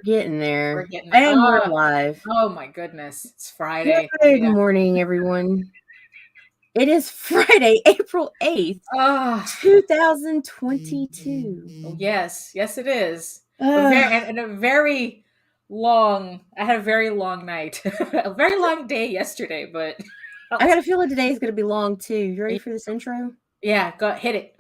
getting there. We're getting there. And we're live. Oh my goodness. It's Friday. Good morning, everyone. It is Friday, April 8th, 2022. Yes, it is. And a very long, I had a very long night. A very long day yesterday, but I got a feeling today is going to be long too. You ready for this intro? Yeah, go hit it.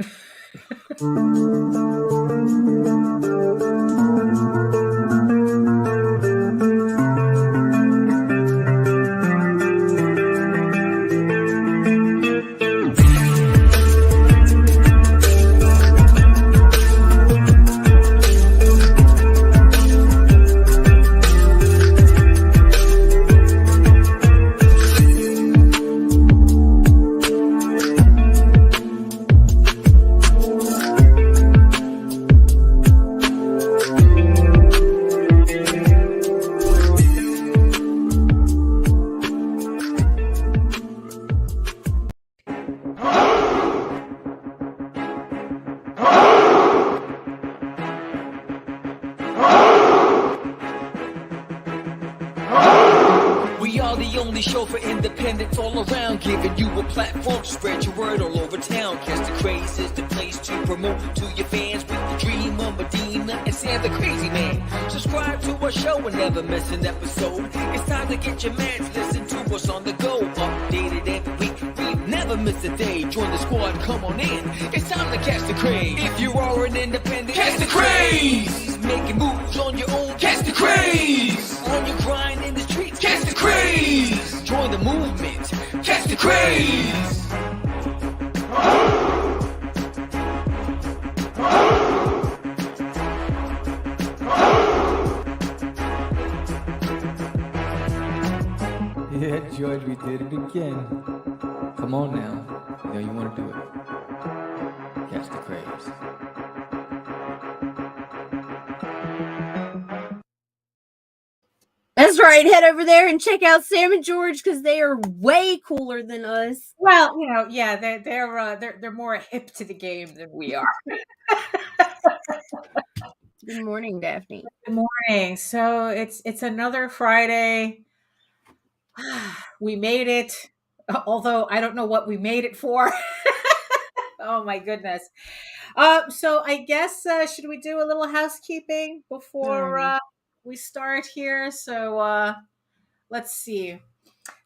Show for independents all around, giving you a platform to spread your word all over town. Catch the Craze is the place to promote to your fans with the dream of Medina and Sam the Crazy Man. Subscribe to our show and never miss an episode. It's time to get your mans, listen to us on the go. Updated every week, we never miss a day. Join the squad, come on in. It's time to catch the Craze. If you are an independent, catch the Craze. Making moves on your own, catch the Craze. On your grind in the streets, catch the Craze. Join the movement, catch the Craze. Yeah, George, we did it again. Come on now. You know you want to do it. Catch the Craze. That's right. Head over there and check out Sam and George because they are way cooler than us. Well, you know, yeah, they're more hip to the game than we are. Good morning, Daphne. Good morning. So it's another Friday. We made it, although I don't know what we made it for. Oh my goodness. So I guess should we do a little housekeeping before we start here? So let's see.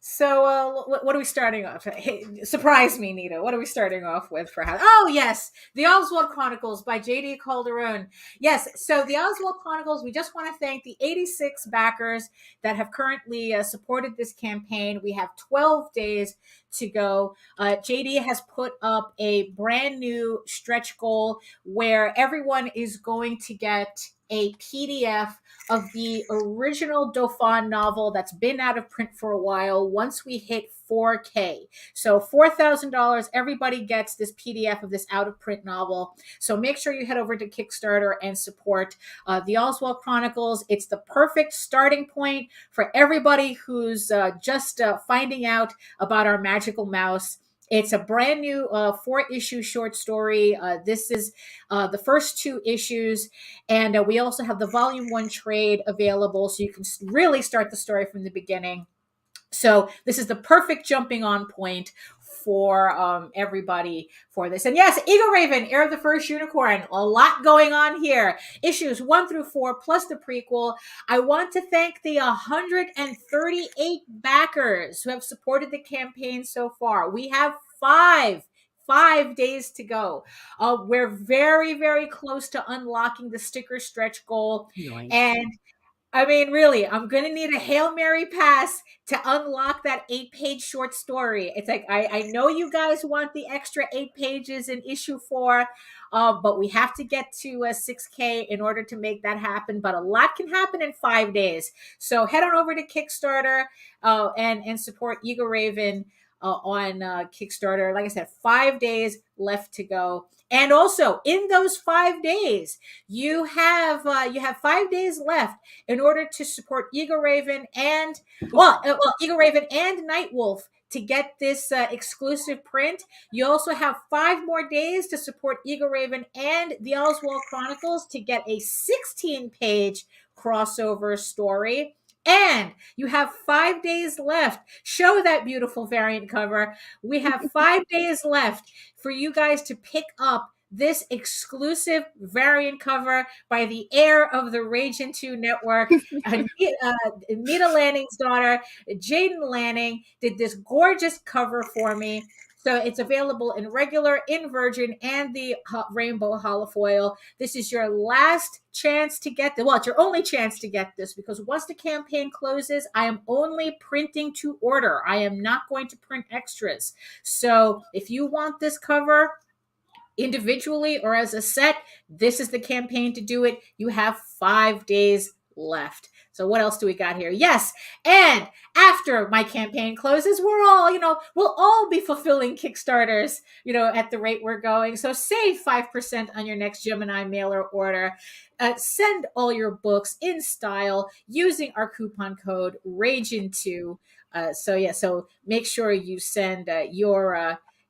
So what are we starting off? Hey, surprise me, Nita. What are we starting off with for house? Oh yes, the Oswald Chronicles by J.D. Calderon. Yes, so the Oswald Chronicles. We just want to thank the 86 backers that have currently supported this campaign. We have 12 days to go. JD has put up a brand new stretch goal where everyone is going to get a PDF of the original Dauphin novel that's been out of print for a while once we hit 4K. So $4,000, everybody gets this PDF of this out of print novel. So make sure you head over to Kickstarter and support the Oswald Chronicles. It's the perfect starting point for everybody who's just finding out about our magical mouse. It's a brand new 4-issue short story. This is the first 2 issues. And we also have the volume 1 trade available. So you can really start the story from the beginning. So this is the perfect jumping on point for everybody for this. And yes, Eagle Raven, Heir of the First Unicorn, a lot going on here. Issues 1 through 4 plus the prequel. I want to thank the 138 backers who have supported the campaign so far. We have 5 days to go. We're very, very close to unlocking the sticker stretch goal. Nice. And I mean, really, I'm going to need a Hail Mary pass to unlock that 8-page short story. It's like, I know you guys want the extra 8 pages in issue 4, but we have to get to 6K in order to make that happen. But a lot can happen in 5 days. So head on over to Kickstarter and support Eagle Raven on Kickstarter. Like I said, 5 days left to go. And also, in those 5 days, you have 5 days left in order to support Eagle Raven and Eagle Raven and Nightwolf to get this exclusive print. You also have 5 more days to support Eagle Raven and the Oswald Chronicles to get a 16-page crossover story. And you have 5 days left. Show that beautiful variant cover. We have 5 days left for you guys to pick up this exclusive variant cover by the heir of the Ragin 2 network, Nita Lanning's daughter, Jaden Lanning, did this gorgeous cover for me. So it's available in regular, in virgin, and the rainbow holofoil. This is your last chance to get this. Well, it's your only chance to get this, because once the campaign closes, I am only printing to order. I am not going to print extras. So if you want this cover individually or as a set, this is the campaign to do it. You have 5 days left. So what else do we got here? Yes. And after my campaign closes, we'll all be fulfilling Kickstarters, at the rate we're going. So save 5% on your next Gemini mailer order. Send all your books in style using our coupon code RAGIN2. So make sure you send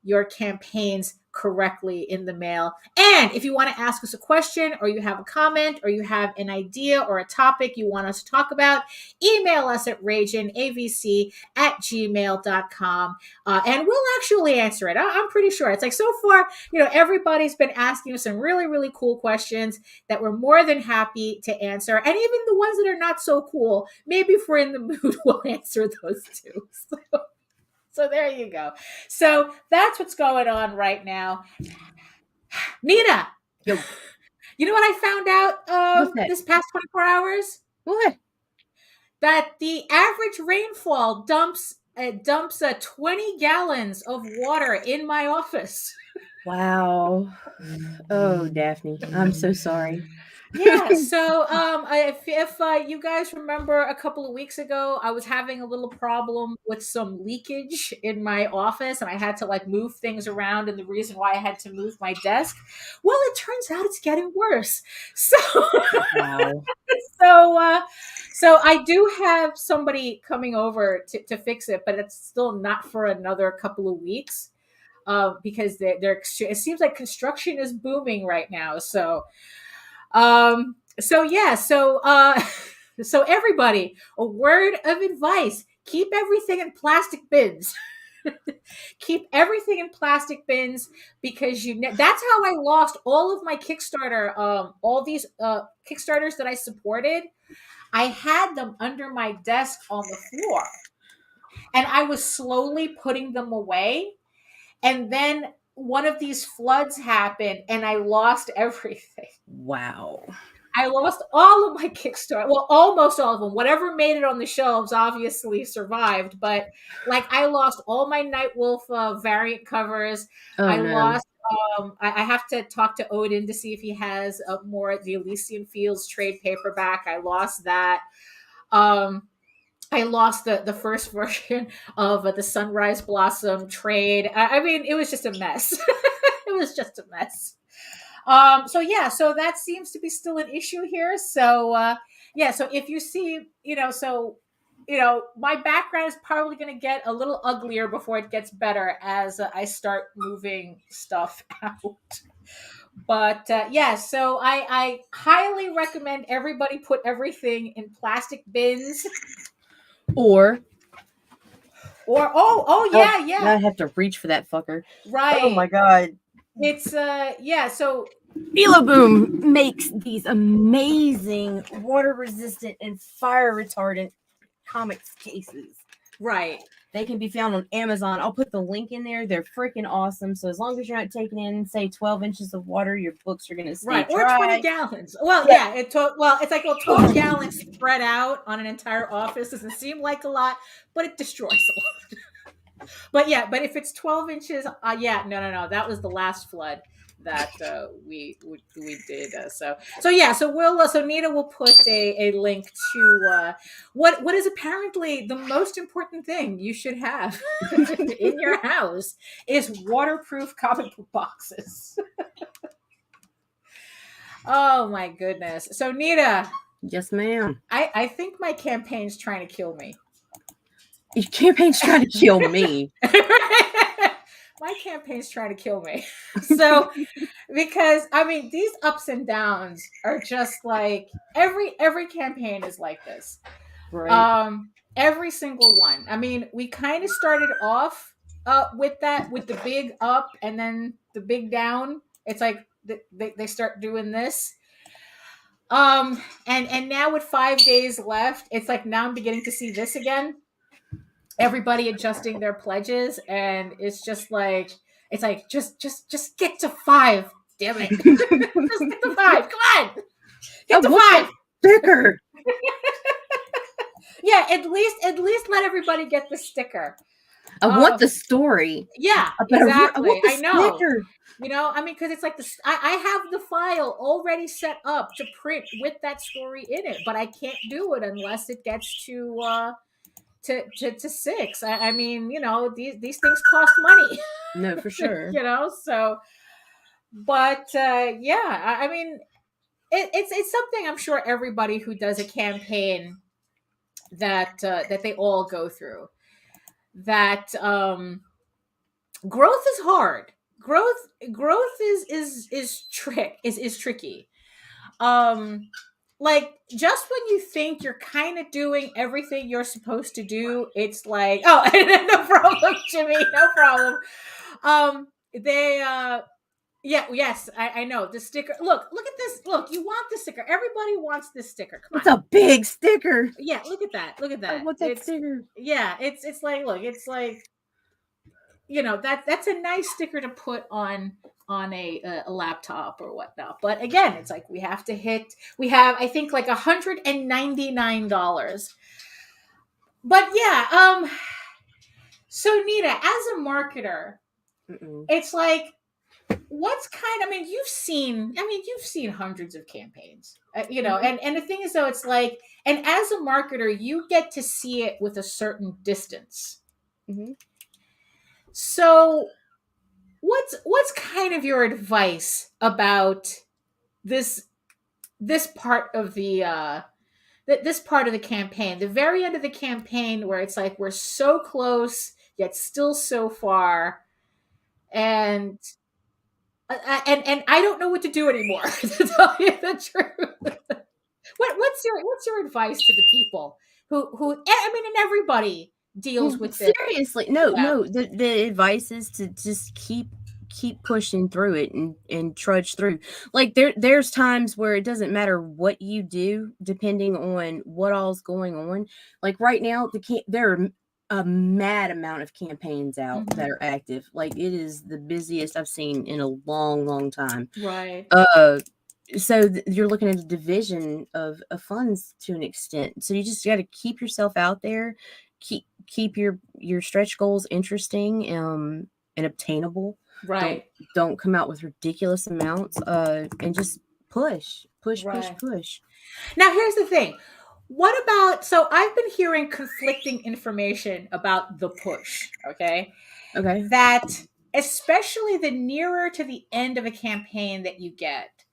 your campaigns correctly in the mail. And if you want to ask us a question, or you have a comment, or you have an idea or a topic you want us to talk about, email us at raginavc@gmail.com, and we'll actually answer it. I'm pretty sure. It's like, so far, everybody's been asking us some really, really cool questions that we're more than happy to answer. And even the ones that are not so cool, maybe if we're in the mood, we'll answer those too. So there you go. So that's what's going on right now. Nita, Yo. You know what I found out this past 24 hours? What? That the average rainfall dumps 20 gallons of water in my office. Wow. Oh, Daphne, I'm so sorry. Yeah, so if you guys remember, a couple of weeks ago, I was having a little problem with some leakage in my office, and I had to move things around, and the reason why I had to move my desk, well, it turns out it's getting worse. So, Wow. so I do have somebody coming over to fix it, but it's still not for another couple of weeks, because it seems like construction is booming right now. So everybody, a word of advice: keep everything in plastic bins. Keep everything in plastic bins, because that's how I lost all of my Kickstarter, all these Kickstarters that I supported. I had them under my desk on the floor, and I was slowly putting them away. And then one of these floods happened, and I lost everything. Wow. I lost all of my Kickstarter. Well, almost all of them. Whatever made it on the shelves obviously survived. But I lost all my Nightwolf variant covers. Lost. I have to talk to Odin to see if he has more the Elysian Fields trade paperback. I lost that. I lost the first version of the Sunrise Blossom trade. I mean, it was just a mess. It was just a mess. So that seems to be still an issue here. So if you see, my background is probably going to get a little uglier before it gets better as I start moving stuff out. But so I highly recommend everybody put everything in plastic bins. Or yeah. I have to reach for that fucker. Right. Oh my god. It's so Boom makes these amazing water resistant and fire retardant comics cases. Right. They can be found on Amazon. I'll put the link in there. They're freaking awesome. So as long as you're not taking in, say, 12 inches of water, your books are going to stay dry. Or 20 gallons. Well, yeah, it's 12 gallons spread out on an entire office. Doesn't seem like a lot, but it destroys a lot. But if it's 12 inches, no. That was the last flood that we did. So Nita will put a link to what is apparently the most important thing you should have in your house is waterproof comic book boxes. Oh my goodness. So Nita. Yes, ma'am. I think my campaign's trying to kill me. Your campaign's trying to kill me. my campaign's trying to kill me. So, because I mean, these ups and downs are just like every campaign is like this. Right. Every single one. I mean, we kind of started off with the big up and then the big down. It's like they start doing this. And now with 5 days left, it's like now I'm beginning to see this again. Everybody adjusting their pledges, and it's like just get to 5. Damn it. Just get to 5. Come on. Get to 5. Sticker. Yeah, at least let everybody get the sticker. I want the story. Yeah, exactly. I know. Sticker. You know, I mean, because it's like I have the file already set up to print with that story in it, but I can't do it unless it gets to 6. I mean, you know, these things cost money. No, for sure. You know, so, but yeah, I mean, it's something I'm sure everybody who does a campaign that they all go through. That growth is hard. Growth is tricky. Like, just when you think you're kind of doing everything you're supposed to do, it's like, oh, no problem, Jimmy, no problem. Yes, I know the sticker. Look at this. Look, you want the sticker. Everybody wants this sticker. Come on. It's a big sticker. Yeah, look at that. Look at that. I want that sticker. Yeah, it's like, look, it's like, you know, that's a nice sticker to put on a laptop or whatnot. But again, it's like we have I think like $199. But yeah, so Nita, as a marketer, it's like, I mean, you've seen hundreds of campaigns, you know, and the thing is, though, it's like, and as a marketer, you get to see it with a certain distance. Mm-hmm. So what's kind of your advice about this part of the this part of the campaign, the very end of the campaign, where it's like we're so close yet still so far, and I don't know what to do anymore, to tell you the truth. What's your advice to the people who I mean, and everybody deals with this. Seriously, no. The advice is to just keep pushing through it and trudge through. Like there's times where it doesn't matter what you do, depending on what all's going on. Like right now, there are a mad amount of campaigns out that are active. Like, it is the busiest I've seen in a long time. Right. So you're looking at a division of funds to an extent. So you just got to keep yourself out there, keep your stretch goals interesting and obtainable. Right. Don't come out with ridiculous amounts. And just push. Now, here's the thing. What about, so I've been hearing conflicting information about the push, okay? That especially the nearer to the end of a campaign that you get,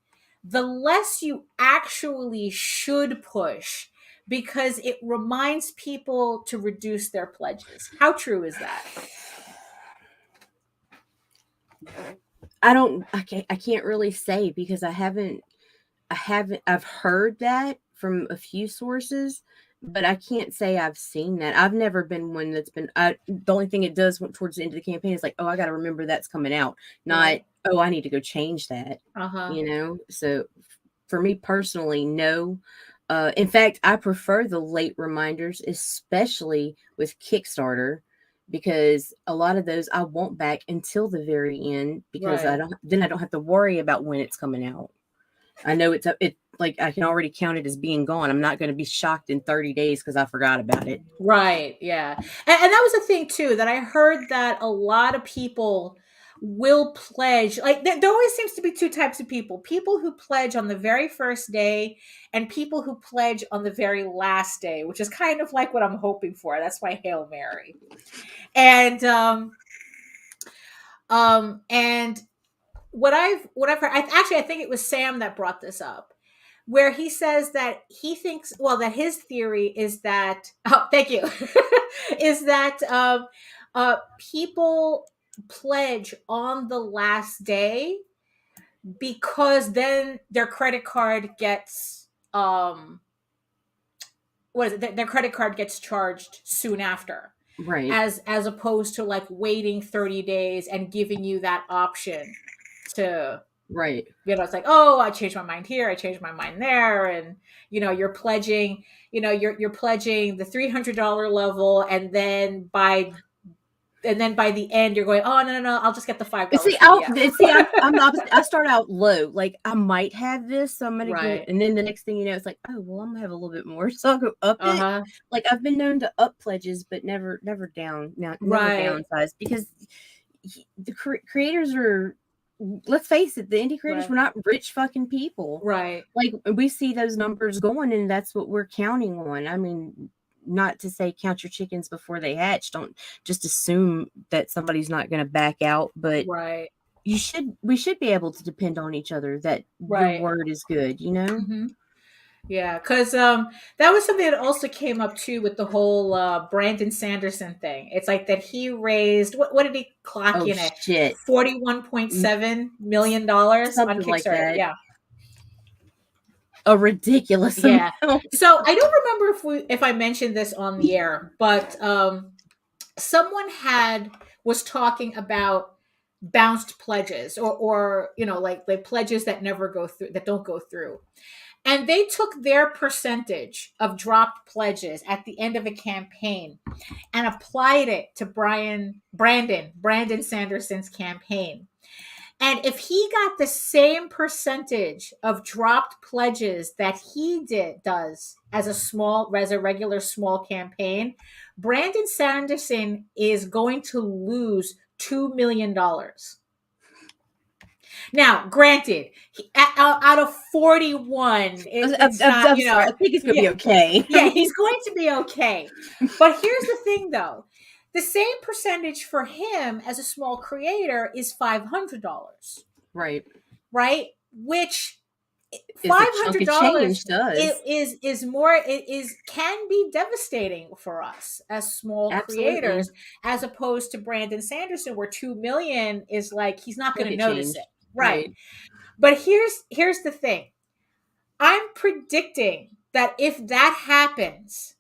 the less you actually should push, because it reminds people to reduce their pledges. How true is that? I can't really say, because I've heard that from a few sources, but I can't say I've seen that. I've never been one that's been, the only thing it does towards the end of the campaign is like, oh, I got to remember that's coming out. Not, oh, I need to go change that, you know? So for me personally, no. In fact, I prefer the late reminders, especially with Kickstarter, because a lot of those I want back until the very end, because I don't have to worry about when it's coming out. I know it like I can already count it as being gone. I'm not going to be shocked in 30 days because I forgot about it. Right. Yeah. And that was a thing too, that I heard that a lot of people will pledge. Like, there always seems to be two types of people who pledge on the very first day, and people who pledge on the very last day, which is kind of like what I'm hoping for. That's my Hail Mary. And what I've heard, I think it was Sam that brought this up, where he says that he thinks, well, that his theory is that, oh, thank you, is that people pledge on the last day, because then their credit card gets what is it? Their credit card gets charged soon after, Right. as opposed to like waiting 30 days and giving you that option to, Right. it's like, oh, I changed my mind here, I changed my mind there, and you're pledging, you're pledging the $300 level, and then by the end you're going, oh, no, I'll just get the $5 See, PDF. I'm the opposite. I start out low, like I might have this, so I'm gonna Right. get, and then the next thing you know, it's like, oh well, I'm gonna have a little bit more, so I'll go up it. Uh-huh. Like I've been known to up pledges, but never down, never Right. downsize, because the creators are, let's face it, the indie creators, Right. we're not rich fucking people. Right. Like we see those numbers going, and that's what we're counting on. I mean, not to say count your chickens before they hatch. Don't just assume that somebody's not going to back out, but Right. we should be able to depend on each other, that Right. your word is good, Mm-hmm. Yeah, because that was something that also came up too with the whole Brandon Sanderson thing. It's like that he raised, what did he clock in at? Shit. $41.7 million on Kickstarter. Like that. Yeah. A ridiculous amount. So I don't remember if I mentioned this on the air, but someone was talking about bounced pledges, or like pledges that never go through, that don't go through. And they took their percentage of dropped pledges at the end of a campaign and applied it to Brandon Sanderson's campaign. And if he got the same percentage of dropped pledges that he does as a regular small campaign, Brandon Sanderson is going to lose $2 million. Now, granted, out of 41, it's not, I'm sorry, I think it's going to be okay. Yeah, he's going to be okay. But here's the thing, though. The same percentage for him as a small creator is $500. Right. Right? Which $500 is more, can be devastating for us as small creators, as opposed to Brandon Sanderson, where $2 million is like, he's not going to notice it. Right. But here's the thing. I'm predicting that if that happens,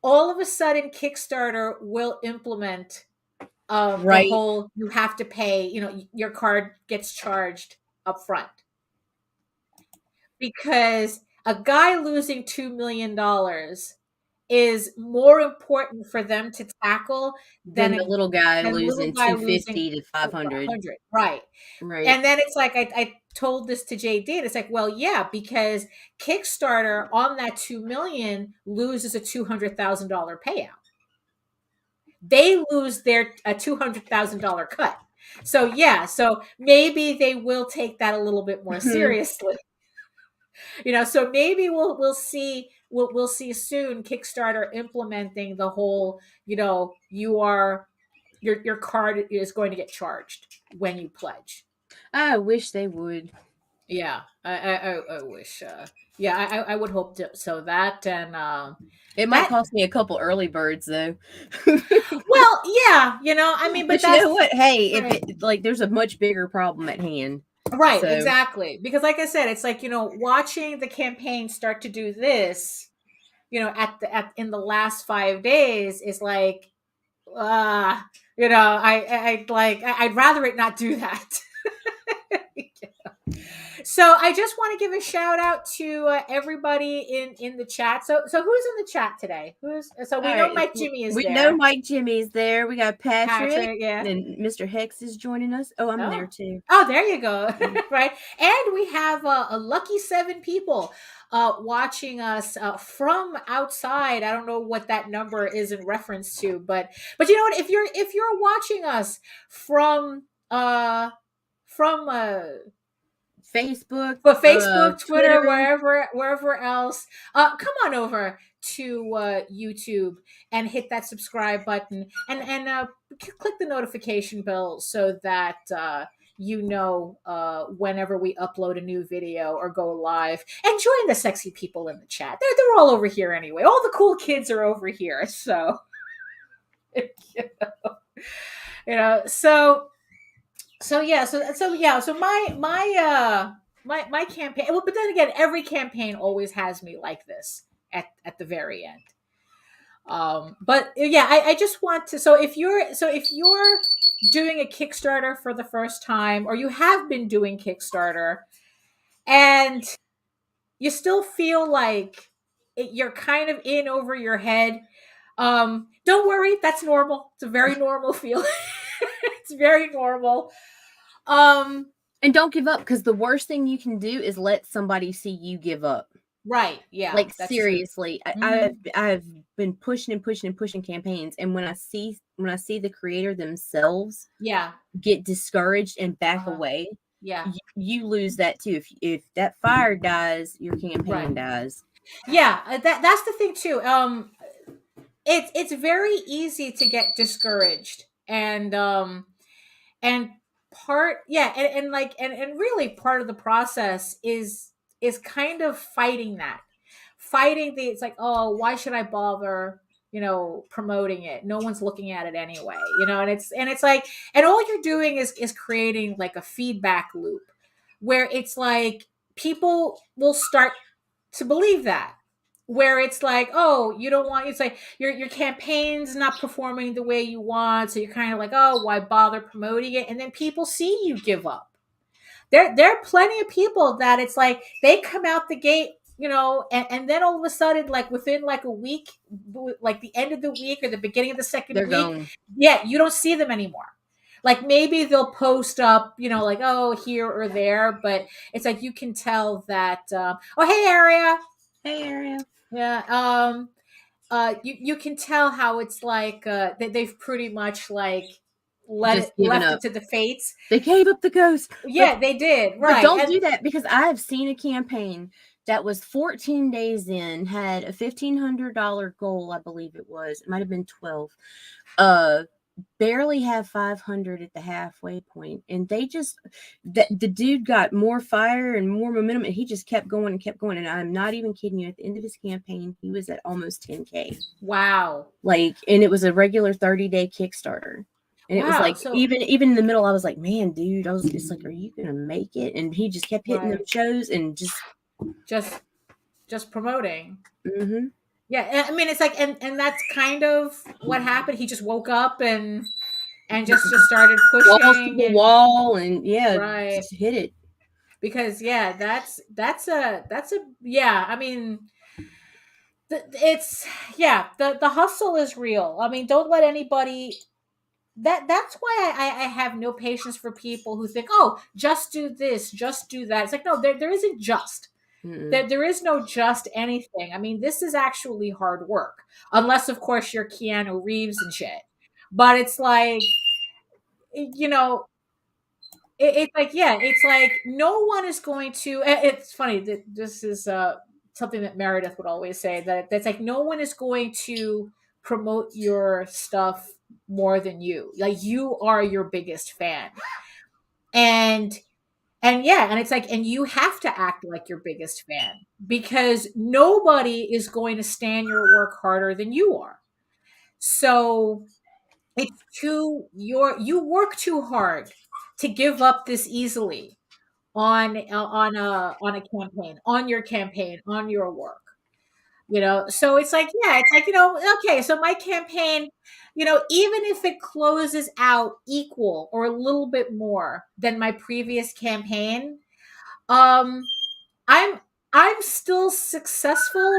all of a sudden Kickstarter will implement the whole, you have to pay, your card gets charged up front. Because a guy losing $2 million is more important for them to tackle than the little guy losing 250 to 500. Right. And then it's like, I told this to JD, and it's like, well, yeah, because Kickstarter on that $2 million loses a $200,000 payout. They lose their $200,000 cut. So yeah, so maybe they will take that a little bit more seriously. So maybe we'll see soon Kickstarter implementing the whole, your card is going to get charged when you pledge. I wish they would. Yeah, I wish. I would hope so. That, and it might cost me a couple early birds though. Well, yeah, I mean, but you know what? Hey, if there's a much bigger problem at hand. Right, so. Exactly. Because like I said, it's like, watching the campaign start to do this, in the last 5 days is like, I'd rather it not do that. So I just want to give a shout out to everybody in the chat. So who's in the chat today? We know Mike Jimmy is there. We know Mike Jimmy's there. We got Patrick, yeah. And Mr. Hex is joining us. Oh, I'm there too. Oh, there you go. Right. And we have a lucky 7 people watching us from outside. I don't know what that number is in reference to, but you know what? If you're watching us from Facebook, Twitter, wherever else, come on over to YouTube and hit that subscribe button and click the notification bell so that whenever we upload a new video or go live, and join the sexy people in the chat. They're all over here anyway. All the cool kids are over here, so So my campaign. Well, but then again, every campaign always has me like this at the very end. But yeah, I just want to. So if you're doing a Kickstarter for the first time, or you have been doing Kickstarter, and you still feel like you're kind of in over your head, don't worry, that's normal. It's a very normal feeling. It's very normal. And don't give up, because the worst thing you can do is let somebody see you give up. Right. Yeah. Like, that's seriously, true. Mhm. I've been pushing and pushing and pushing campaigns, and when I see the creator themselves Yeah. get discouraged and back Uh-huh. away, Yeah. you lose that too. If that fire dies, your campaign Right. dies. Yeah. That's the thing too. It's very easy to get discouraged, and part yeah and really part of the process is kind of fighting the, it's like, oh, why should I bother promoting it? No one's looking at it anyway, and it's like, and all you're doing is creating like a feedback loop where it's like people will start to believe that, where it's like, oh, you don't want, it's like your campaign's not performing the way you want, so you're kind of like, oh, why bother promoting it? And then people see you give up. There are plenty of people that it's like they come out the gate, and then all of a sudden, like within like a week, like the end of the week or the beginning of the second They're week, gone. yeah, you don't see them anymore. Like maybe they'll post up, like, oh, here or there, but it's like you can tell that, oh, hey, Aria. Hey, Ariel. Yeah. You can tell how it's like they've pretty much like Just given left up. it to the fates. They gave up the ghost. Yeah, they did. But Right. don't do that, because I have seen a campaign that was 14 days in, had a $1,500 goal, I believe it was. It might have been 12. Barely have 500 at the halfway point, and they just the dude got more fire and more momentum, and he just kept going and kept going. And I'm not even kidding you. At the end of his campaign, he was at almost 10K. Wow. Like, and it was a regular 30-day Kickstarter. And it was like, So even in the middle, I was like, man, dude, I was just like, are you gonna make it? And he just kept hitting them Right. shows and just promoting. Mm-hmm. Yeah, I mean, it's like, and that's kind of what happened. He just woke up and just started Walls to pushing the and wall, and yeah, right, just hit it. because yeah, that's a yeah. I mean, it's yeah, the hustle is real. I mean, don't let anybody. That's why I have no patience for people who think, oh, just do this, just do that. It's like, no, there isn't just. Mm-mm. There is no just anything. I mean, this is actually hard work, unless of course you're Keanu Reeves and shit. But it's like, it's like, yeah, it's like no one is going to. It's funny that this is something that Meredith would always say, that that's like no one is going to promote your stuff more than you. Like you are your biggest fan, and yeah, and it's like, and you have to act like your biggest fan, because nobody is going to stand your work harder than you are. So it's you work too hard to give up this easily on a campaign, on your campaign, on your work. So it's like, yeah, it's like, okay, so my campaign, even if it closes out equal or a little bit more than my previous campaign, um I'm still successful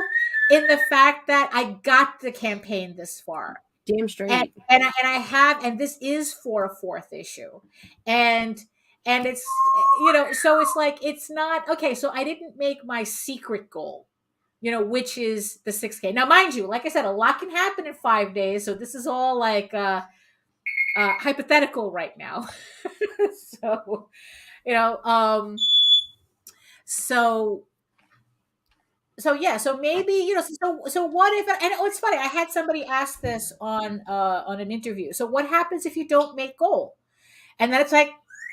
in the fact that I got the campaign this far. Damn straight. And I have, and this is for a fourth issue. And it's, so it's like, it's not okay, so I didn't make my secret goal, which is the 6K. Now mind you, like I said, a lot can happen in 5 days, so this is all like hypothetical right now. So, so yeah, so maybe, so what if, and it's funny, I had somebody ask this on an interview, so what happens if you don't make goal? And then it's like,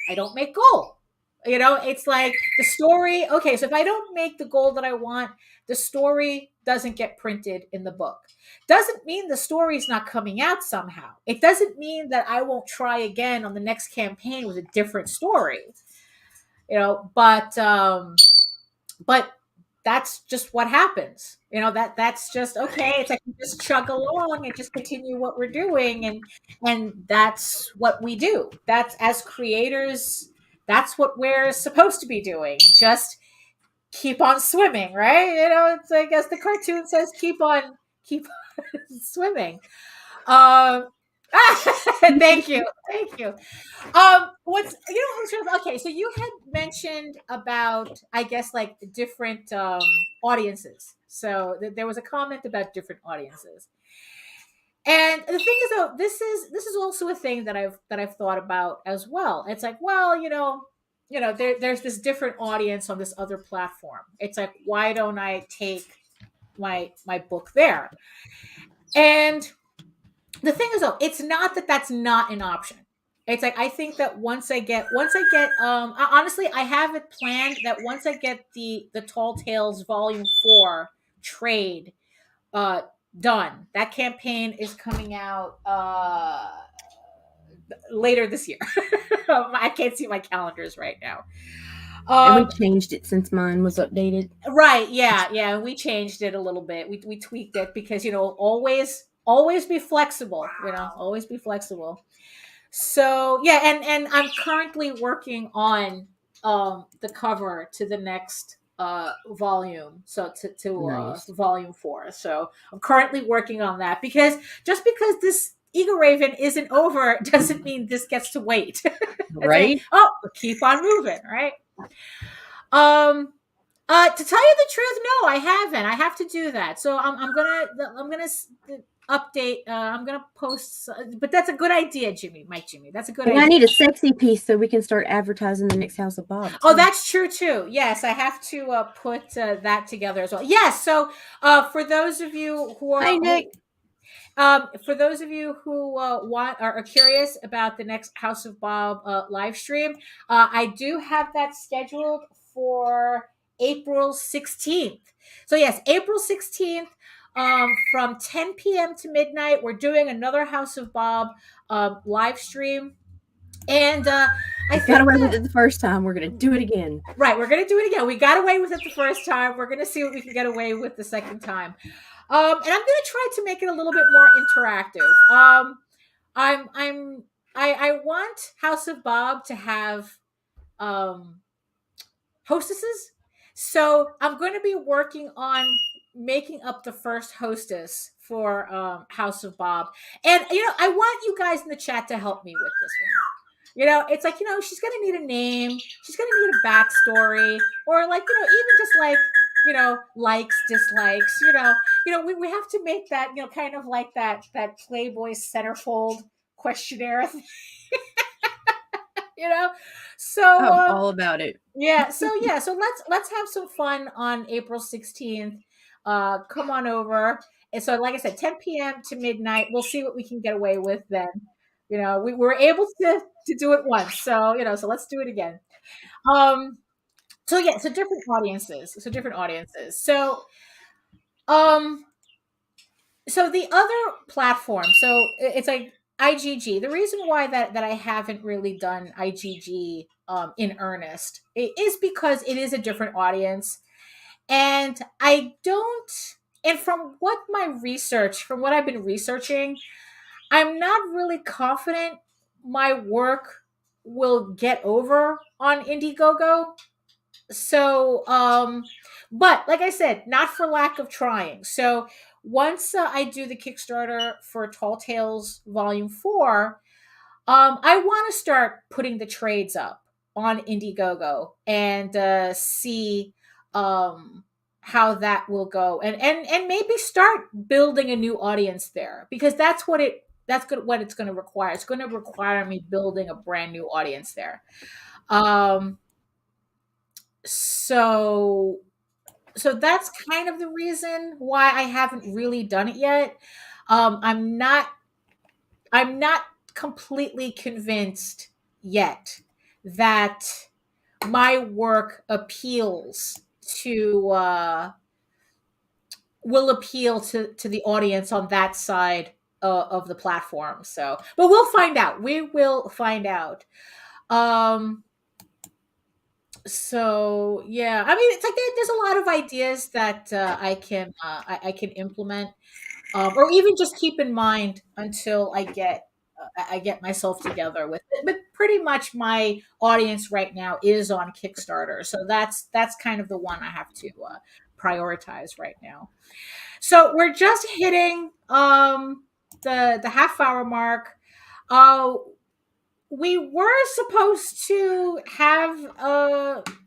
I don't make goal. It's like the story, okay, so if I don't make the goal that I want, the story doesn't get printed in the book. Doesn't mean the story's not coming out somehow. It doesn't mean that I won't try again on the next campaign with a different story, but that's just what happens. That's just okay. It's like we just chug along and just continue what we're doing, and that's what we do. That's, as creators, that's what we're supposed to be doing. Just keep on swimming, right? It's like, as the cartoon says, keep on swimming. Thank you. Okay, so you had mentioned about, I guess, like different audiences. So there was a comment about different audiences. And the thing is, though, this is also a thing that I've thought about as well. It's like, well, there's this different audience on this other platform. It's like, why don't I take my book there? And the thing is, though, it's not that that's not an option. It's like, I think that once I get honestly, I have it planned that once I get the Tall Tales Volume 4 trade done, that campaign is coming out later this year. I can't see my calendars right now. And we changed it since mine was updated. Right. Yeah. We changed it a little bit. We tweaked it because, always be flexible, always be flexible. So yeah. And I'm currently working on the cover to the next volume. So to Nice. volume 4. So I'm currently working on that, because just because this Eagle Raven isn't over doesn't mean this gets to wait. Right? We'll keep on moving, right? To tell you the truth, no, I haven't. I have to do that. So I'm gonna update. I'm gonna post. But that's a good idea, Jimmy. That's a good And idea. I need a sexy piece so we can start advertising the next House of Bob. Oh, that's true too. Yes, I have to put that together as well. Yes. So for those of you who are Hi, Nick. for those of you who are curious about the next House of Bob live stream, I do have that scheduled for April 16th. So yes, April 16th, from 10 p.m. to midnight, we're doing another House of Bob live stream. And I got away with it the first time. We're going to do it again. Right, we're going to do it again. We got away with it the first time. We're going to see what we can get away with the second time. And I'm going to try to make it a little bit more interactive. I want House of Bob to have hostesses. So I'm going to be working on making up the first hostess for House of Bob. And, I want you guys in the chat to help me with this one. It's like, she's going to need a name. She's going to need a backstory, or like, even just like, likes, dislikes, we have to make that, kind of like that Playboy centerfold questionnaire thing. So I'm all about it. So let's have some fun on April 16th. Come on over. And so, like I said, 10 p.m. to midnight. We'll see what we can get away with then. We were able to do it once, so so let's do it again. So different audiences. So the other platform, so it's like IGG. The reason why that I haven't really done IGG in earnest is because it is a different audience, and from what I've been researching, I'm not really confident my work will get over on Indiegogo. So, but like I said, not for lack of trying. So once I do the Kickstarter for Tall Tales Volume 4, I want to start putting the trades up on Indiegogo and see how that will go, and maybe start building a new audience there, because that's what it's going to require. It's going to require me building a brand new audience there. So that's kind of the reason why I haven't really done it yet. I'm not completely convinced yet that my work appeals to will appeal to the audience on that side of the platform. So, but we'll find out. We will find out. Um, so yeah, I mean, it's like there's a lot of ideas that I can implement, or even just keep in mind until I get myself together with it. But pretty much my audience right now is on Kickstarter, so that's kind of the one I have to prioritize right now. So we're just hitting the half hour mark. Uh, we were supposed to have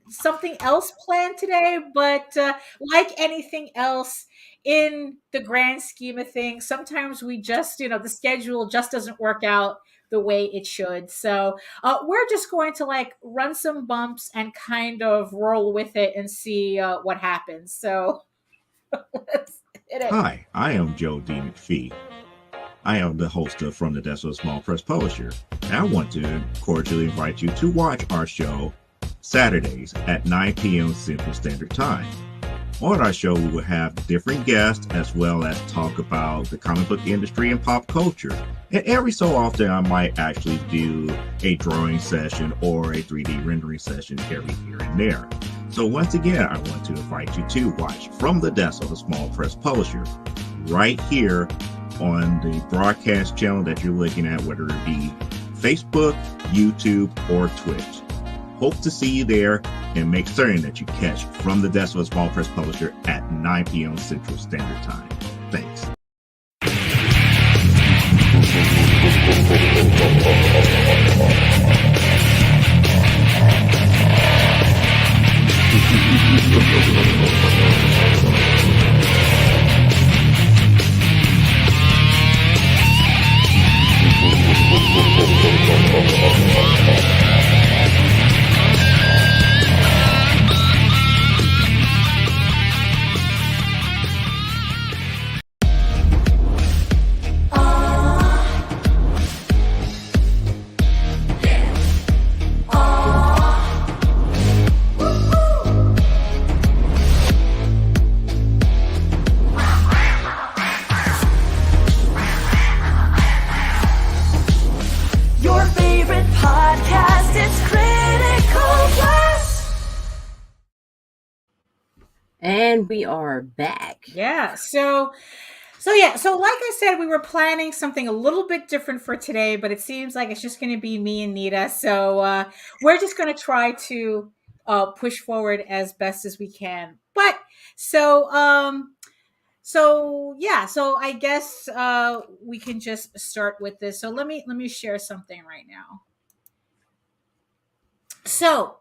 something else planned today, but like anything else in the grand scheme of things, sometimes we just, the schedule just doesn't work out the way it should. So we're just going to like run some bumps and kind of roll with it and see what happens. So let's hit it. Hi, I am Joe D. McPhee. I am the host of From the Desk of a Small Press Publisher, and I want to cordially invite you to watch our show Saturdays at 9 p.m. Central Standard Time. On our show, we will have different guests as well as talk about the comic book industry and pop culture. And every so often, I might actually do a drawing session or a 3D rendering session every here and there. So once again, I want to invite you to watch From the Desk of a Small Press Publisher right here on the broadcast channel that you're looking at, whether it be Facebook, YouTube, or Twitch. Hope to see you there, and make certain that you catch From the Desk of a Small Press Publisher at 9 p.m. Central Standard Time. Thanks. And we are back. Yeah. So like I said, we were planning something a little bit different for today, but it seems like it's just going to be me and Nita. So we're just going to try to push forward as best as we can. But so I guess we can just start with this. So let me share something right now. So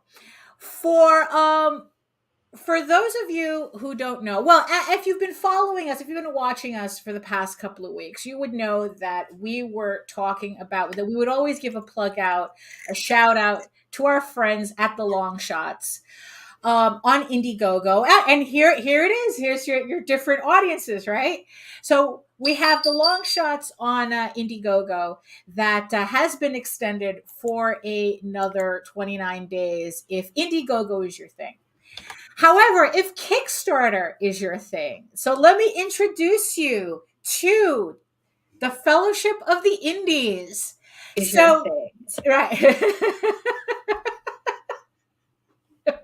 for those of you who don't know, well, if you've been following us, if you've been watching us for the past couple of weeks, you would know that we were talking about that we would always give a shout out to our friends at the Long Shots on Indiegogo. And here it is. Here's your different audiences, right? So we have the Long Shots on Indiegogo that has been extended for another 29 days if Indiegogo is your thing. However, if Kickstarter is your thing, so let me introduce you to the Fellowship of the Indies. So, right.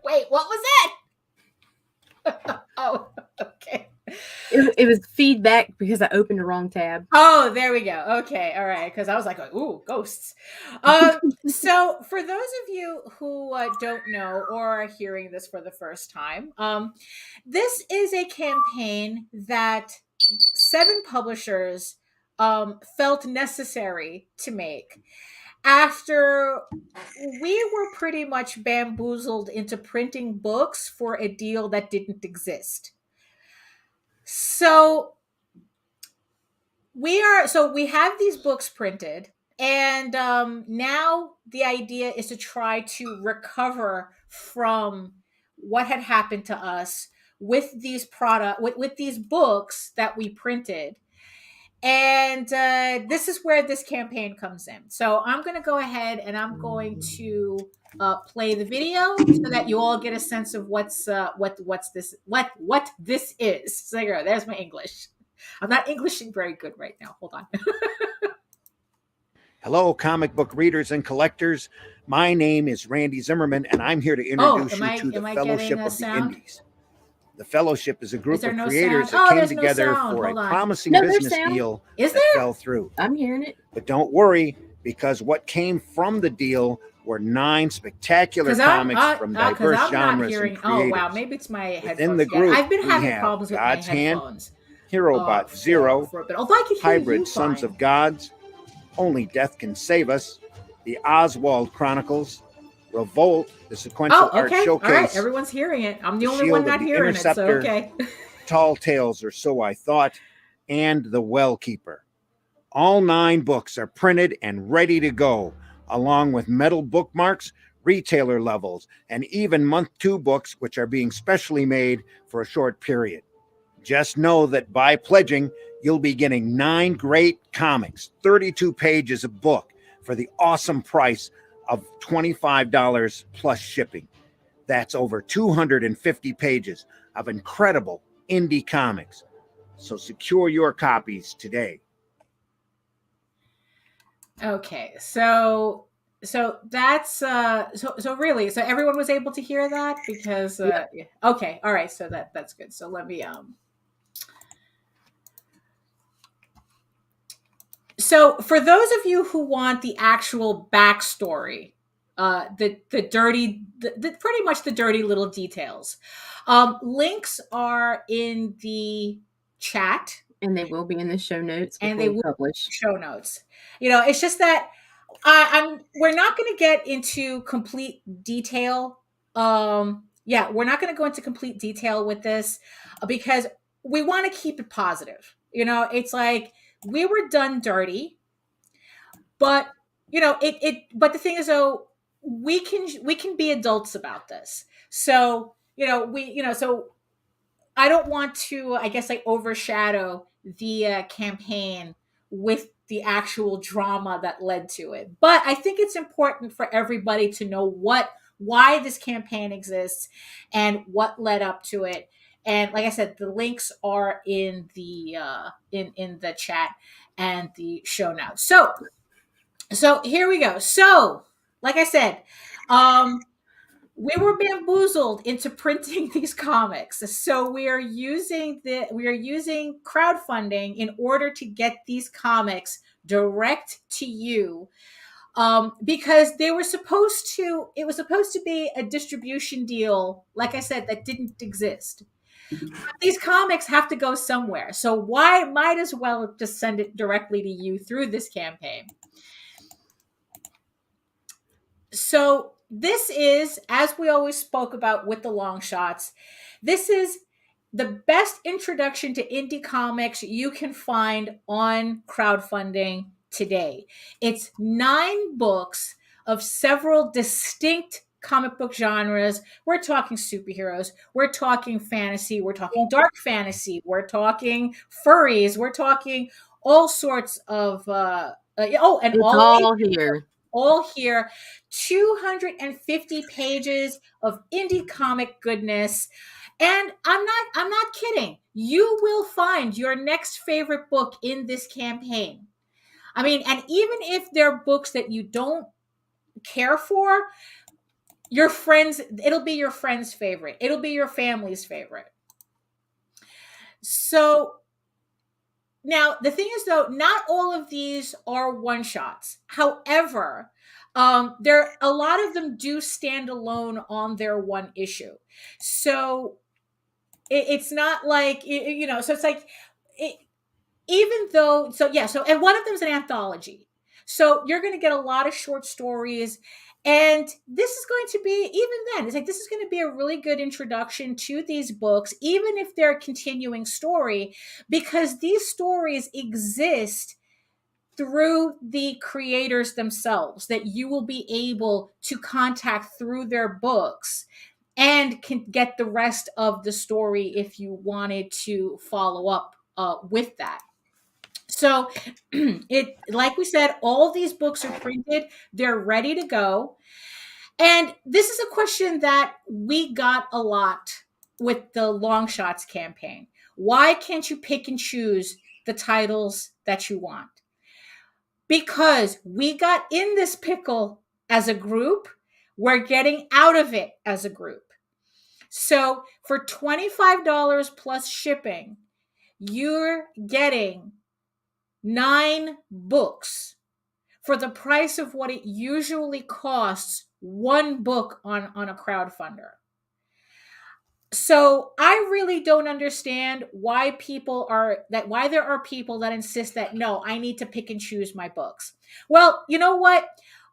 Wait, what was that? Oh, okay. It was feedback because I opened the wrong tab. Oh, there we go. Okay, all right. Because I was like, ooh, ghosts. So for those of you who don't know or are hearing this for the first time, this is a campaign that 7 publishers felt necessary to make after we were pretty much bamboozled into printing books for a deal that didn't exist. So we have these books printed, and now the idea is to try to recover from what had happened to us with these with these books that we printed. And this is where this campaign comes in. So I'm going to go ahead and I'm going to play the video so that you all get a sense of what this is. So there's my English. I'm not Englishing very good right now. Hold on. Hello, comic book readers and collectors. My name is Randy Zimmerman, and I'm here to introduce you to the Fellowship of the Indies. The Fellowship is a group of creators that came together for a promising business deal that fell through. I'm hearing it. But don't worry, because what came from the deal were 9 spectacular comics from diverse genres and creators. Oh, wow. Maybe it's my headphones. Within the group, I've been having have problems with God's my Hand, headphones. Herobot Zero, Hybrid you Sons fine. of Gods, Only Death Can Save Us, The Oswald Chronicles, Revolt, the sequential art showcase. All right, everyone's hearing it. I'm the only one not hearing it, so okay. Tall Tales, or So I Thought, and The Well Keeper. All 9 books are printed and ready to go, along with metal bookmarks, retailer levels, and even month 2 books, which are being specially made for a short period. Just know that by pledging, you'll be getting 9 great comics, 32 pages a book, for the awesome price of $25 plus shipping. That's over 250 pages of incredible indie comics. So secure your copies today. Okay, so that's so really, so everyone was able to hear that because yeah. Okay, all right, so that's good. So let me So for those of you who want the actual backstory, the pretty much the dirty little details, links are in the chat, and they will be in the show notes. And they will publish show notes. It's just that we're not going to get into complete detail. We're not going to go into complete detail with this because we want to keep it positive. It's like, we were done dirty, but but the thing is, though, we can be adults about this. So so I don't want to, I guess, like, overshadow the campaign with the actual drama that led to it. But I think it's important for everybody to know why this campaign exists and what led up to it. And like I said, the links are in the in the chat and the show notes. So here we go. So, like I said, we were bamboozled into printing these comics. So we are using crowdfunding in order to get these comics direct to you. Because it was supposed to be a distribution deal, like I said, that didn't exist. These comics have to go somewhere. So might as well just send it directly to you through this campaign. So this is, as we always spoke about with the long shots, this is the best introduction to indie comics you can find on crowdfunding today. It's 9 books of several distinct comic book genres. We're talking superheroes, we're talking fantasy, we're talking dark fantasy, we're talking furries, we're talking all sorts of all here. 250 pages of indie comic goodness. And I'm not kidding. You will find your next favorite book in this campaign. I mean, and even if they're books that you don't care for, it'll be your friend's favorite. It'll be your family's favorite. So now the thing is, though, not all of these are one-shots. However, a lot of them do stand alone on their one issue. So it's not like, so it's like, and one of them is an anthology. So you're going to get a lot of short stories. And this is going to be, even then, it's like, this is going to be a really good introduction to these books, even if they're a continuing story, because these stories exist through the creators themselves, that you will be able to contact through their books and can get the rest of the story if you wanted to follow up with that. So it, like we said, all these books are printed, they're ready to go. And this is a question that we got a lot with the Long Shots campaign. Why can't you pick and choose the titles that you want? Because we got in this pickle as a group, we're getting out of it as a group. So for $25 plus shipping, you're getting 9 books for the price of what it usually costs one book on a crowdfunder. So I really don't understand why why there are people that insist that no, I need to pick and choose my books. Well, you know what?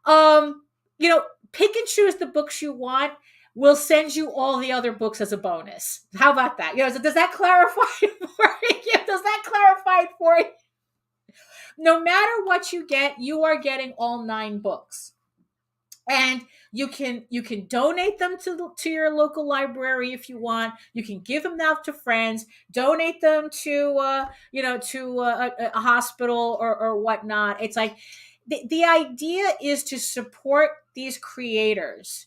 You know, pick and choose the books you want. We'll send you all the other books as a bonus. How about that? You know, so does that clarify for you? Does that clarify it for you? No matter what you get, you are getting all 9 books. And you can donate them to your local library if you want. You can give them out to friends, donate them to a hospital or whatnot. It's like the idea is to support these creators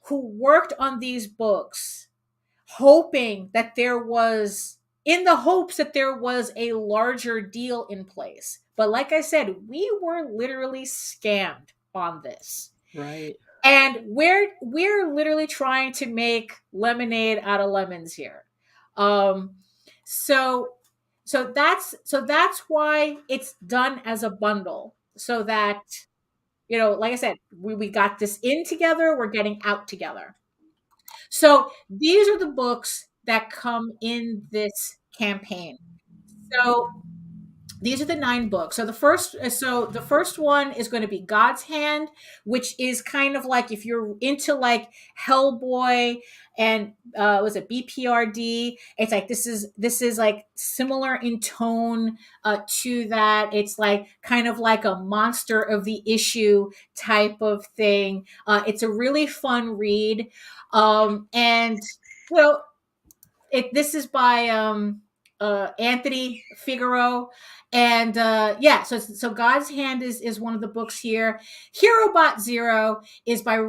who worked on these books, in the hopes that there was a larger deal in place. But like I said, we were literally scammed on this. Right. And we're literally trying to make lemonade out of lemons here. So that's why it's done as a bundle. So that, you know, like I said, we got this in together, we're getting out together. So these are the books that come in this campaign. So these are the 9 books. So the first one is going to be God's Hand, which is kind of like if you're into like Hellboy and was it BPRD? It's like this is like similar in tone to that. It's like kind of like a monster of the issue type of thing. It's a really fun read, and well, this is by Anthony Figaro. And so God's Hand is one of the books here. HeroBot Zero is by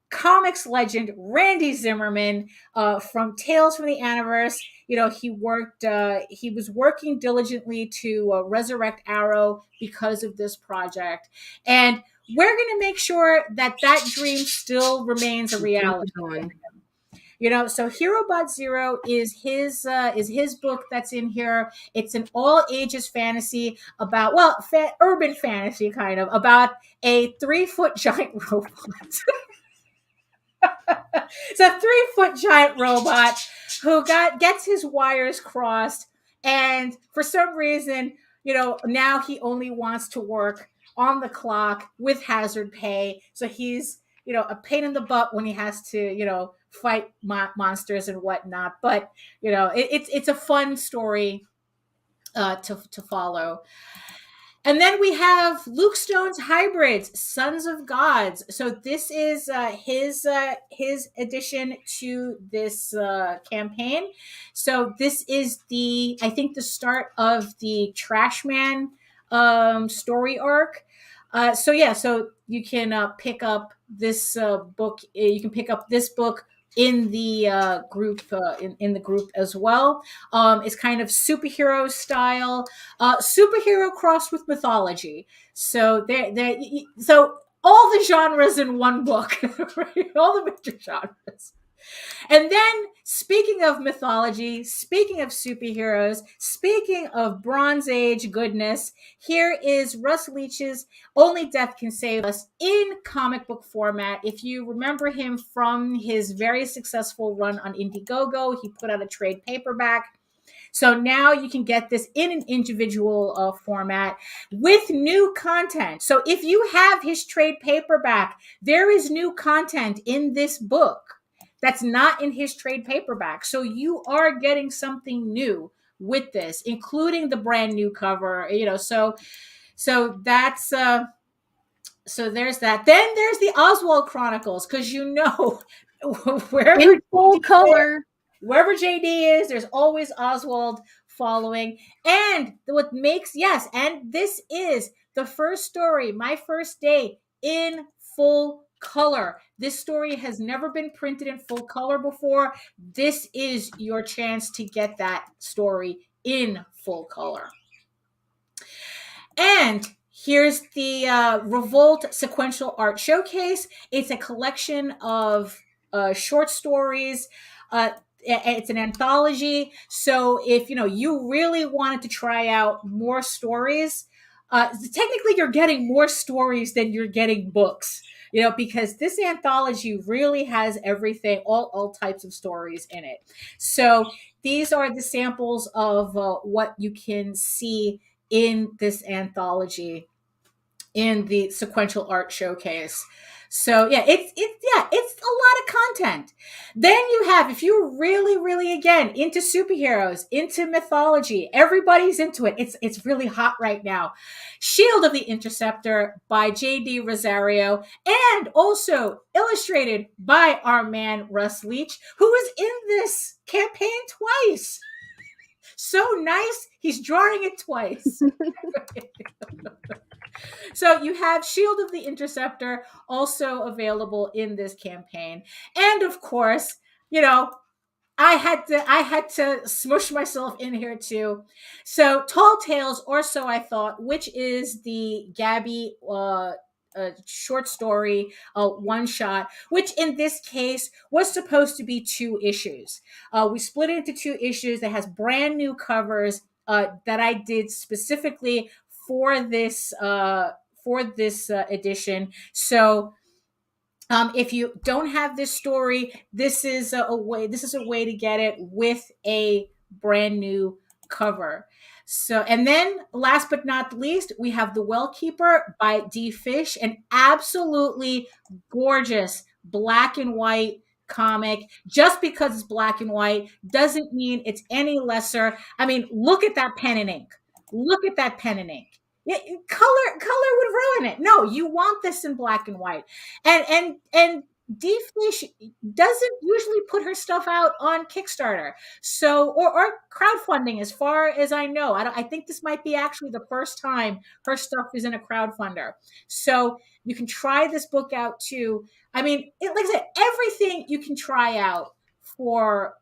comics legend Randy Zimmerman from Tales from the Aniverse. You know, he was working diligently to resurrect Arrow because of this project. And we're going to make sure that dream still remains a reality. You know, so HeroBot Zero is his book that's in here. It's an all ages fantasy about, urban fantasy kind of, about a 3-foot giant robot. It's a 3-foot giant robot who gets his wires crossed, and for some reason, you know, now he only wants to work on the clock with hazard pay. So he's, you know, a pain in the butt when he has to, you know, fight monsters and whatnot. But, you know, it's a fun story to follow. And then we have Luke Stone's Hybrids, Sons of Gods. So this is his addition to this campaign. So this is I think the start of the Trashman story arc. So you can pick up this book. You can pick up this book in the group in the group as well. It's kind of superhero style, superhero crossed with mythology. So so all the genres in one book, right? All the major genres. And then, speaking of mythology, speaking of superheroes, speaking of Bronze Age goodness, here is Russ Leach's Only Death Can Save Us in comic book format. If you remember him from his very successful run on Indiegogo, he put out a trade paperback. So now you can get this in an individual format with new content. So if you have his trade paperback, there is new content in this book that's not in his trade paperback. So you are getting something new with this, including the brand new cover, you know, so that's, so there's that. Then there's the Oswald Chronicles, because you know, wherever in full color, wherever JD is, there's always Oswald following. And what makes, yes, and this is the first story, My First Day, in full color. This story has never been printed in full color before. This is your chance to get that story in full color. And here's the Revolt Sequential Art Showcase. It's a collection of short stories. It's an anthology. So if you really wanted to try out more stories, technically you're getting more stories than you're getting books. Because this anthology really has everything, all types of stories in it. So these are the samples of what you can see in this anthology in the Sequential Art Showcase. So yeah, it's a lot of content. Then you have, if you're really again into superheroes, into mythology, everybody's into it. It's really hot right now. Shield of the Interceptor by J.D. Rosario, and also illustrated by our man Russ Leach, who was in this campaign twice. So nice, he's drawing it twice. So you have Shield of the Interceptor also available in this campaign. And of course, I had to smush myself in here too. So Tall Tales, or So I Thought, which is the Gabby short story, one shot, which in this case was supposed to be 2 issues. We split it into 2 issues that has brand new covers that I did specifically for this edition. So if you don't have this story, this is a way to get it with a brand new cover. So, and then last but not least, we have The Well Keeper by D. Fish, an absolutely gorgeous black and white comic. Just because it's black and white doesn't mean it's any lesser. I mean, look at that pen and ink. Look at that pen and ink. Yeah, color would ruin it. No, you want this in black and white. And D Fish doesn't usually put her stuff out on Kickstarter, so or crowdfunding, as far as I know. I think this might be actually the first time her stuff is in a crowdfunder. So you can try this book out too. I mean, like I said, everything you can try out for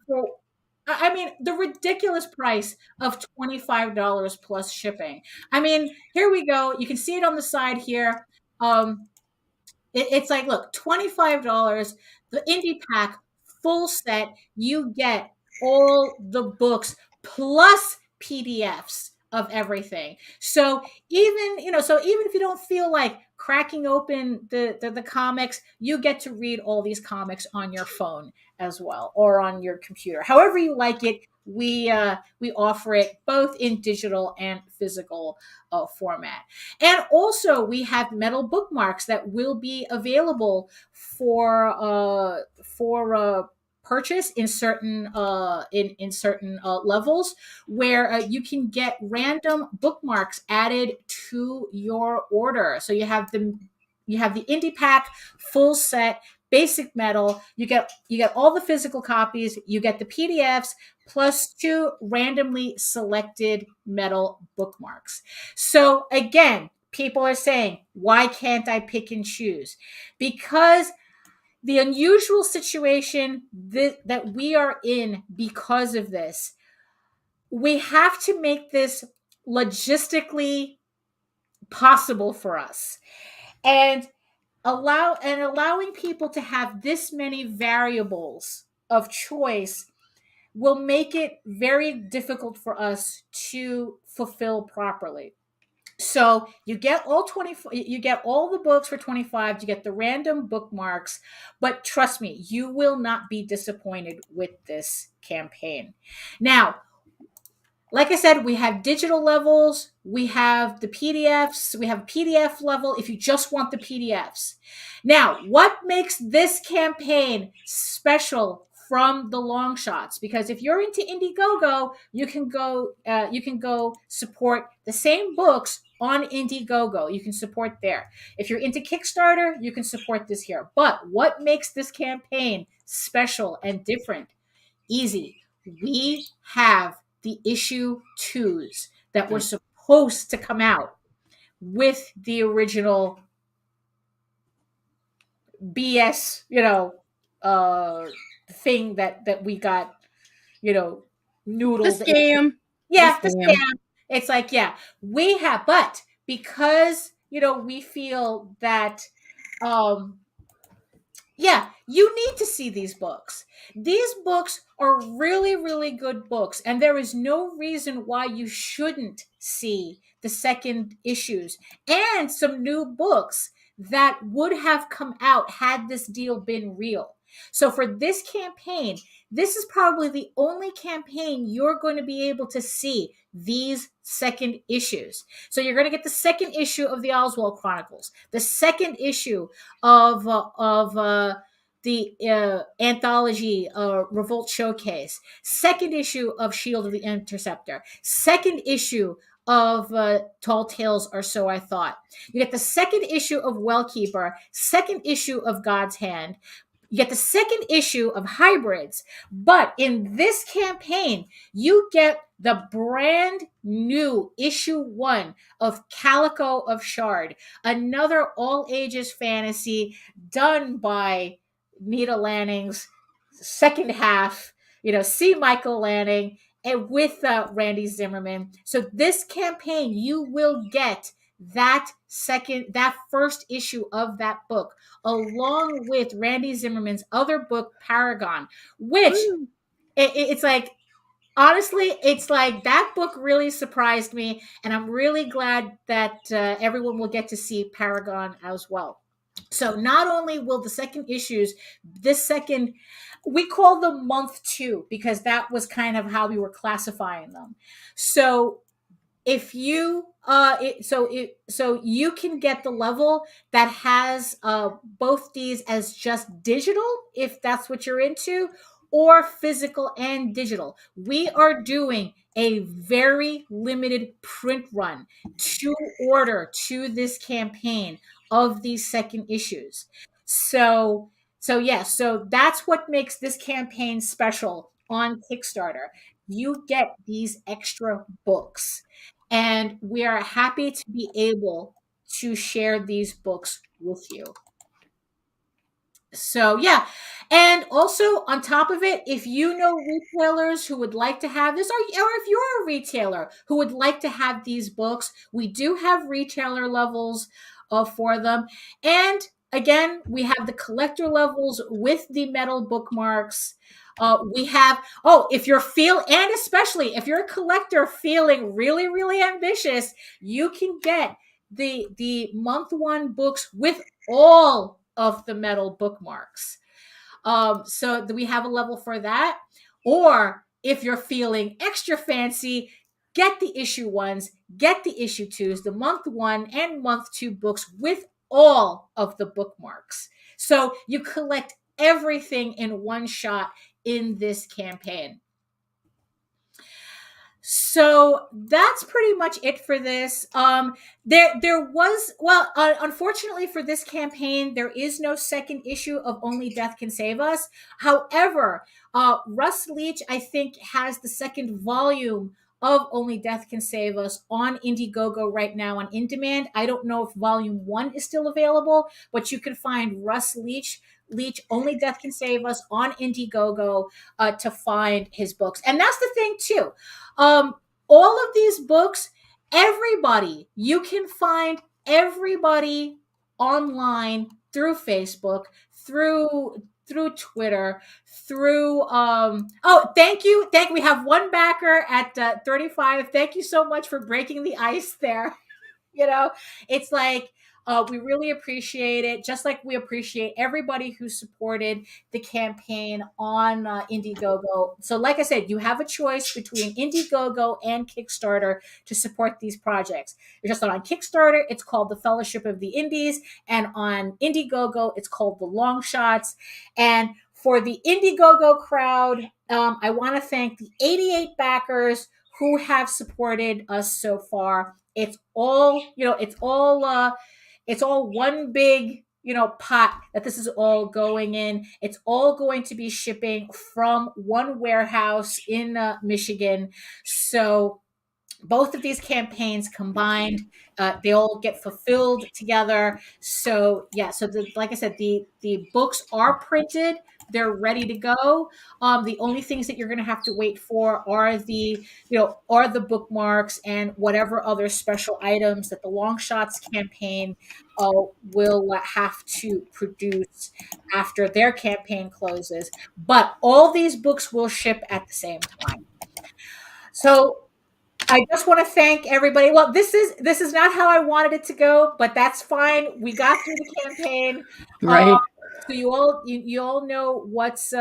the ridiculous price of $25 plus shipping. I mean, here we go. You can see it on the side here. It's like, look, $25, the indie pack, full set. You get all the books plus PDFs of everything. So even if you don't feel like cracking open the comics, you get to read all these comics on your phone as well, or on your computer. However you like it, we offer it both in digital and physical format. And also we have metal bookmarks that will be available for purchase in certain levels, where you can get random bookmarks added to your order. So you have the indie pack, full set, basic metal. You get all the physical copies. You get the PDFs plus 2 randomly selected metal bookmarks. So again, people are saying, why can't I pick and choose? Because the unusual situation that we are in because of this, we have to make this logistically possible for us. And allowing people to have this many variables of choice will make it very difficult for us to fulfill properly. So you get all the books for $25, you get the random bookmarks, but trust me, you will not be disappointed with this campaign. Now, like I said, we have digital levels, we have the PDFs, we have PDF level if you just want the PDFs. Now, what makes this campaign special from the long shots? Because if you're into Indiegogo, you can go support the same books on Indiegogo. You can support there. If you're into Kickstarter, you can support this here. But what makes this campaign special and different? Easy. We have the issue 2s that were supposed to come out with the original BS, thing that we got, The noodled. scam. Yeah, The the scam. scam. It's like, yeah, we have, but because, we feel that, um, yeah, you need to see these books. These books are really, really good books, and there is no reason why you shouldn't see the second issues and some new books that would have come out had this deal been real. So for this campaign, this is probably the only campaign you're going to be able to see these second issues. So you're going to get the second issue of the Oswald Chronicles, the second issue of the anthology Revolt Showcase, second issue of Shield of the Interceptor, second issue of Tall Tales or So I Thought. You get the second issue of Wellkeeper, second issue of God's Hand. You get the second issue of Hybrids. But in this campaign, you get the brand new issue 1 of Calico of Shard, another all ages fantasy done by Nita Lanning's second half, C. Michael Lanning, and with Randy Zimmerman. So this campaign, you will get that first issue of that book, along with Randy Zimmerman's other book, Paragon, which it's like, honestly, it's like that book really surprised me, and I'm really glad that everyone will get to see Paragon as well. So not only will the second issues, we call them month 2 because that was kind of how we were classifying them. So if you so you can get the level that has both these as just digital, if that's what you're into, or physical and digital. We are doing a very limited print run to order to this campaign of these second issues. So that's what makes this campaign special on Kickstarter. You get these extra books, and we are happy to be able to share these books with you. So yeah, and also on top of it, if you know retailers who would like to have this, or if you're a retailer who would like to have these books, we do have retailer levels for them. And again, we have the collector levels with the metal bookmarks. We have, and especially if you're a collector feeling really, really ambitious, you can get the month 1 books with all of the metal bookmarks. So we have a level for that. Or if you're feeling extra fancy, get the issue 1s, get the issue 2s, the month 1 and month 2 books with all of the bookmarks. So you collect everything in one shot in this campaign. So that's pretty much it for this. Unfortunately for this campaign, there is no second issue of Only Death Can Save Us. However, Russ Leach, I think, has the second volume of Only Death Can Save Us on Indiegogo right now on In Demand. I don't know if volume 1 is still available, but you can find Russ Leach Only Death Can Save Us on Indiegogo to find his books. And that's the thing too. All of these books, you can find everybody online through Facebook, through Twitter, through thank you. We have one backer at 35. Thank you so much for breaking the ice there. It's like, we really appreciate it, just like we appreciate everybody who supported the campaign on Indiegogo. So like I said, you have a choice between Indiegogo and Kickstarter to support these projects. It's just on Kickstarter, it's called the Fellowship of the Indies, and on Indiegogo, it's called the Long Shots. And for the Indiegogo crowd, I want to thank the 88 backers who have supported us so far. It's all one big, pot that this is all going in. It's all going to be shipping from one warehouse in Michigan. So both of these campaigns combined, they all get fulfilled together. So yeah, so like I said, the books are printed, they're ready to go. The only things that you're going to have to wait for are the bookmarks and whatever other special items that the Long Shots campaign will have to produce after their campaign closes. But all these books will ship at the same time. So I just want to thank everybody. Well, this is not how I wanted it to go, but that's fine. We got through the campaign, Right. so you all know what's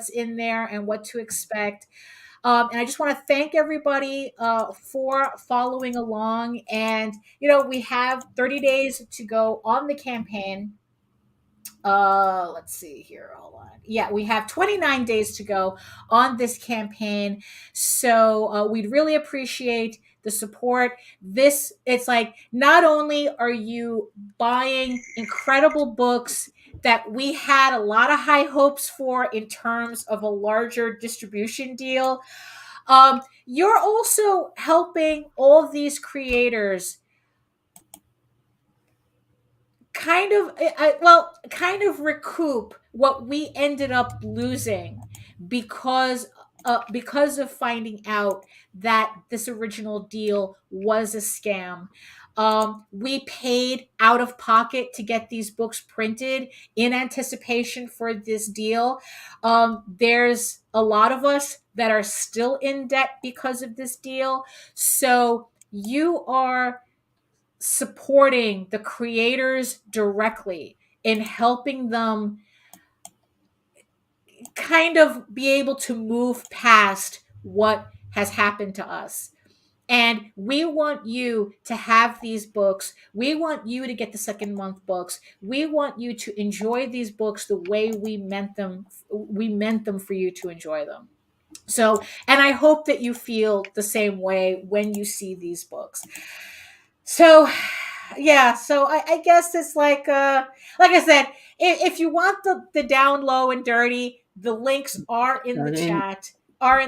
in there and what to expect. And I just want to thank everybody for following along. And we have 30 days to go on the campaign. Let's see here. Hold on. Yeah, we have 29 days to go on this campaign. So we'd really appreciate the support. It's like, not only are you buying incredible books that we had a lot of high hopes for in terms of a larger distribution deal, you're also helping all these creators kind of recoup what we ended up losing because of finding out that this original deal was a scam. We paid out of pocket to get these books printed in anticipation for this deal. There's a lot of us that are still in debt because of this deal. So you are supporting the creators directly in helping them kind of be able to move past what has happened to us. And we want you to have these books. We want you to get the second month books. We want you to enjoy these books the way we meant them. We meant them for you to enjoy them. So, and I hope that you feel the same way when you see these books. So, yeah, so I guess it's like I said, if you want the down low and dirty, the links are in the chat. But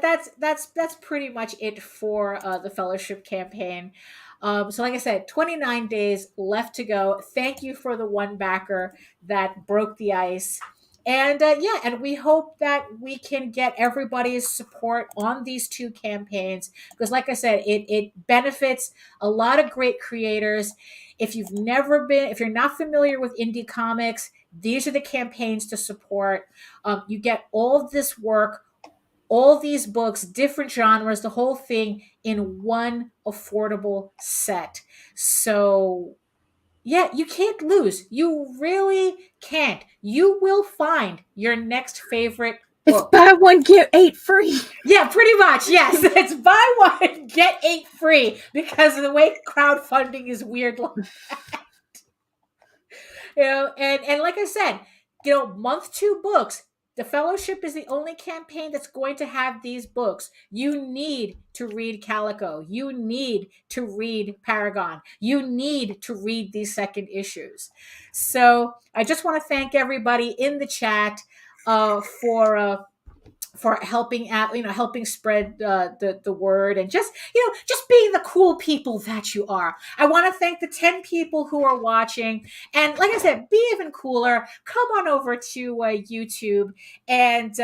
that's pretty much it for the fellowship campaign. So like I said, 29 days left to go. Thank you for the one backer that broke the ice. And and we hope that we can get everybody's support on these two campaigns, because like I said, it benefits a lot of great creators. If you're not familiar with indie comics, these are the campaigns to support. You get all of this work, all these books, different genres, the whole thing in one affordable set. So yeah, you can't lose. You really can't. You will find your next favorite book. It's buy one, get 8 free. Yeah, pretty much. Yes. It's buy one, get 8 free, because of the way crowdfunding is weird like that. And like I said, month 2 books. The Fellowship is the only campaign that's going to have these books. You need to read Calico. You need to read Paragon. You need to read these second issues. So I just want to thank everybody in the chat for helping out, helping spread the word, and just being the cool people that you are. I want to thank the 10 people who are watching, and like I said, be even cooler. Come on over to YouTube and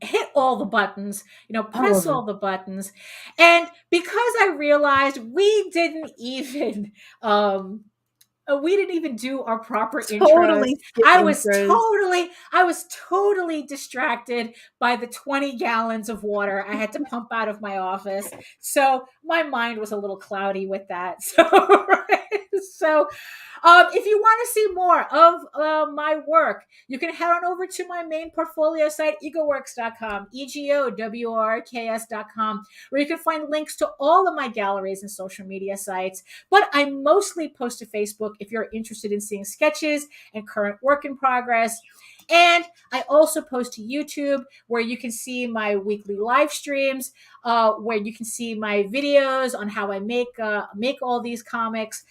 hit all the buttons, press all the buttons. And because I realized we didn't even do our proper intros. I was totally distracted by the 20 gallons of water I had to pump out of my office. So my mind was a little cloudy with that. So if you want to see more of my work, you can head on over to my main portfolio site, egoworks.com, EGOWORKS.com, where you can find links to all of my galleries and social media sites. But I mostly post to Facebook if you're interested in seeing sketches and current work in progress. And I also post to YouTube, where you can see my weekly live streams, where you can see my videos on how I make all these comics.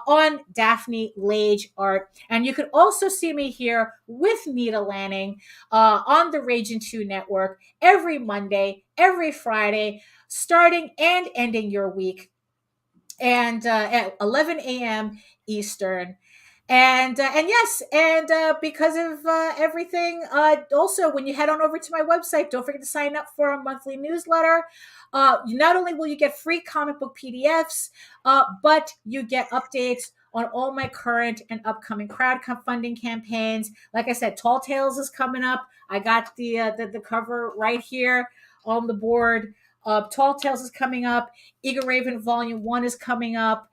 On Daphne Lage Art. And you can also see me here with Nita Lanning on the Ragin 2 network every Monday, every Friday, starting and ending your week, and at 11 a.m. Eastern. And yes, and because of everything, also when you head on over to my website, don't forget to sign up for a monthly newsletter. Not only will you get free comic book PDFs, but you get updates on all my current and upcoming crowdfunding campaigns. Like I said, Tall Tales is coming up. I got the cover right here on the board. Tall Tales is coming up. Eager Raven Volume 1 is coming up.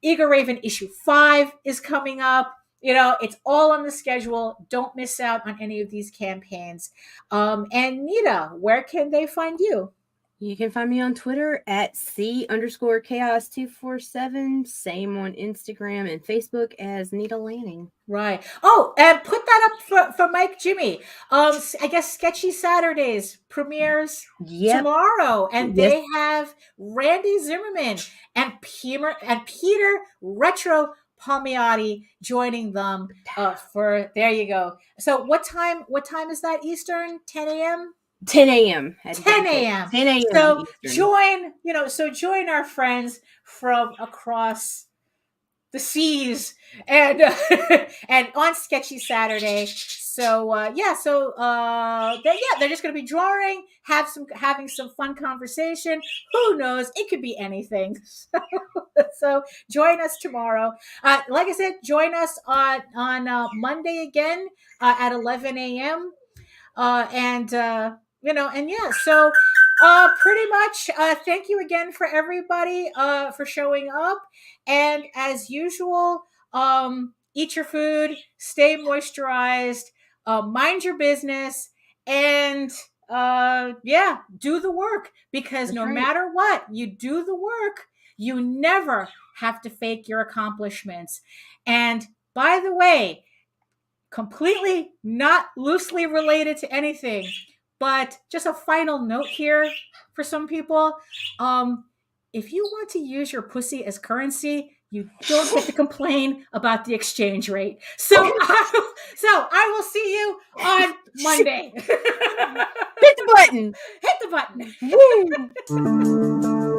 Eager Raven issue 5 is coming up. It's all on the schedule. Don't miss out on any of these campaigns. And Nita, where can they find you? You can find me on Twitter at C_chaos247. Same on Instagram and Facebook as Nita Lanning. Right. Oh, and put that up for Mike Jimmy. I guess Sketchy Saturdays premieres tomorrow, and they have Randy Zimmerman and Peter Retro Palmiotti joining them for. There you go. So what time is that Eastern? 10 a.m. 10 a.m. 10 a.m. 10 a.m. So Eastern. join our friends from across the seas and and on Sketchy Saturday. So they're just going to be drawing, having some fun conversation. Who knows? It could be anything. So join us tomorrow. Like I said, join us on Monday again at 11 a.m. So pretty much thank you again for everybody for showing up, and as usual, eat your food, stay moisturized, mind your business, and do the work, because no matter what, you do the work. You never have to fake your accomplishments. And by the way, completely not loosely related to anything, but just a final note here for some people. If you want to use your pussy as currency, you don't get to complain about the exchange rate. So I will see you on Monday. Hit the button. Hit the button. Woo.